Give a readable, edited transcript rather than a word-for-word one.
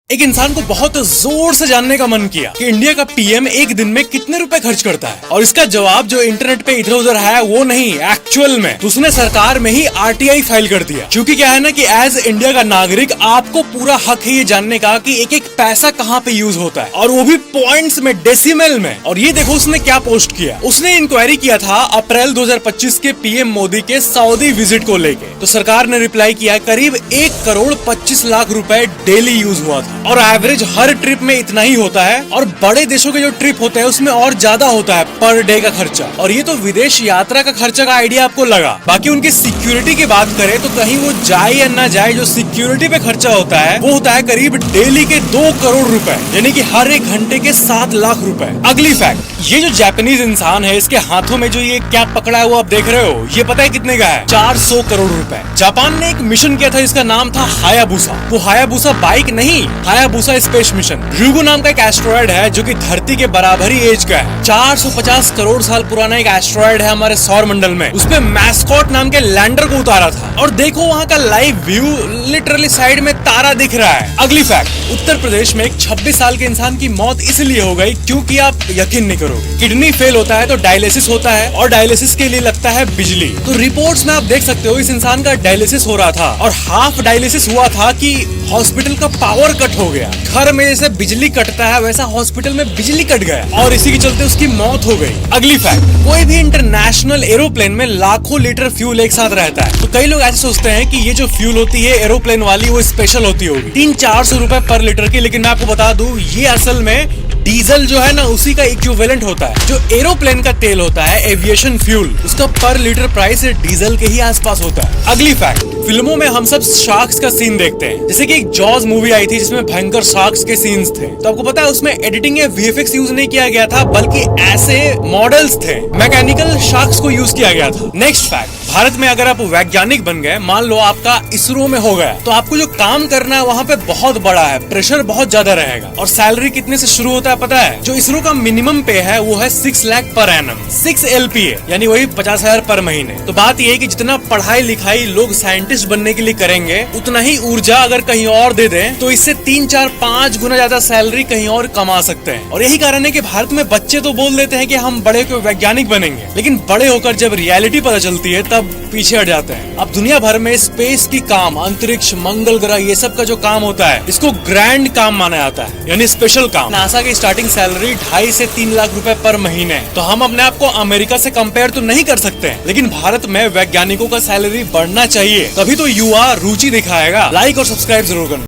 एक इंसान को बहुत जोर से जानने का मन किया कि इंडिया का पीएम एक दिन में कितने रुपए खर्च करता है, और इसका जवाब जो इंटरनेट पे इधर उधर है वो नहीं, एक्चुअल में तो उसने सरकार में ही आरटीआई फाइल कर दिया। क्योंकि क्या है ना कि एज इंडिया का नागरिक आपको पूरा हक है ये जानने का कि एक एक पैसा कहाँ पे यूज होता है, और वो भी पॉइंट्स में, डेसिमल में। और ये देखो उसने क्या पोस्ट किया। उसने इंक्वायरी किया था अप्रैल 2025 के पीएम मोदी के सऊदी विजिट को लेके। तो सरकार ने रिप्लाई किया करीब 1,25,00,000 रुपए डेली यूज हुआ था, और एवरेज हर ट्रिप में इतना ही होता है। और बड़े देशों के जो ट्रिप होते हैं उसमें और ज्यादा होता है पर डे का खर्चा। और ये तो विदेश यात्रा का खर्चा का आइडिया आपको लगा। बाकी उनकी सिक्योरिटी की बात करें तो कहीं वो जाए या ना जाए, जो सिक्योरिटी पे खर्चा होता है वो होता है करीब डेली के 2 करोड़ रुपए, यानी कि हर एक घंटे के 7 लाख रुपए। अगली फैक्ट, ये जो जापानीज इंसान है इसके हाथों में जो ये क्या पकड़ा है वो आप देख रहे हो, ये पता है कितने का है? 400 करोड़ रुपए। जापान ने एक मिशन किया था, इसका नाम था हायाबुसा। वो हायाबुसा बाइक नहीं, हायाबुसा स्पेस मिशन। र्यूगो नाम का एक एस्ट्रॉयड है जो कि धरती के बराबर ही एज का है। 450 करोड़ साल पुराना एक एस्ट्रॉयड है हमारे सौर मंडल में। उसपे मैस्कॉट नाम के लैंडर को उतारा था, और देखो वहाँ का लाइव व्यू, लिटरली साइड में तारा दिख रहा है। अगली फैक्ट, उत्तर प्रदेश में एक 26 साल के इंसान की मौत इसलिए हो गई क्योंकि आप यकीन नहीं करोगे, किडनी फेल होता है तो डायलिसिस होता है, और डायलिसिस के लिए लगता है बिजली। तो रिपोर्ट्स में आप देख सकते हो इस इंसान का डायलिसिस हो रहा था, और हाफ डायलिसिस हुआ था कि हॉस्पिटल का पावर कट हो गया। घर में जैसे बिजली कटता है वैसा हॉस्पिटल में बिजली कट गया, और इसी के चलते उसकी मौत हो गई। अगली फैक्ट, कोई भी इंटरनेशनल एरोप्लेन में लाखों लीटर फ्यूल एक साथ रहता है। तो कई लोग ऐसे सोचते हैं कि ये जो फ्यूल होती है एरोप्लेन वाली वो स्पेशल होती होगी, 300-400 रुपए पर लीटर की। लेकिन मैं आपको बता दूं ये असल में डीजल जो है ना उसी का इक्विवेलेंट होता है। जो एरोप्लेन का तेल होता है एविएशन फ्यूल, उसका पर लीटर प्राइस डीजल के ही आसपास होता है। अगली फैक्ट, फिल्मों में हम सब शार्क्स का सीन देखते हैं, जैसे कि एक जॉज मूवी आई थी जिसमें भयंकर शार्क्स के सीन्स थे। तो आपको पता है उसमें एडिटिंग या वीएफएक्स यूज नहीं किया गया था, बल्कि ऐसे मॉडल्स थे, मैकेनिकल शार्क्स को यूज किया गया था। नेक्स्ट फैक्ट, भारत में अगर आप वैज्ञानिक बन गए, मान लो आपका इसरो में हो गया, तो आपको जो काम करना है वहाँ पे बहुत बड़ा है, प्रेशर बहुत ज्यादा रहेगा। और सैलरी कितने से शुरू होता है पता है? जो इसरो का मिनिमम पे है वो है 6 लाख पर एनम, 6 LPA, यानी वही 50,000 पर महीने। तो बात ये है कि जितना पढ़ाई लिखाई लोग साइंटिस्ट बनने के लिए करेंगे, उतना ही ऊर्जा अगर कहीं और दे दें तो इससे 3-4-5 गुना ज्यादा सैलरी कहीं और कमा सकते हैं। और यही कारण है कि भारत में बच्चे तो बोल देते हैं कि हम बड़े होकर वैज्ञानिक बनेंगे, लेकिन बड़े होकर जब रियलिटी पता चलती है तब पीछे हट जाते हैं। अब दुनिया भर में स्पेस की काम, अंतरिक्ष, मंगल ग्रह, ये सब का जो काम होता है इसको ग्रैंड काम माना जाता है, यानी स्पेशल काम। नासा की स्टार्टिंग सैलरी 2.5 से 3 लाख रुपए पर महीने। तो हम अपने आप को अमेरिका से कंपेयर तो नहीं कर सकते, लेकिन भारत में वैज्ञानिकों का सैलरी बढ़ना चाहिए, तभी तो युवा रुचि दिखाएगा। लाइक और सब्सक्राइब जरूर करना।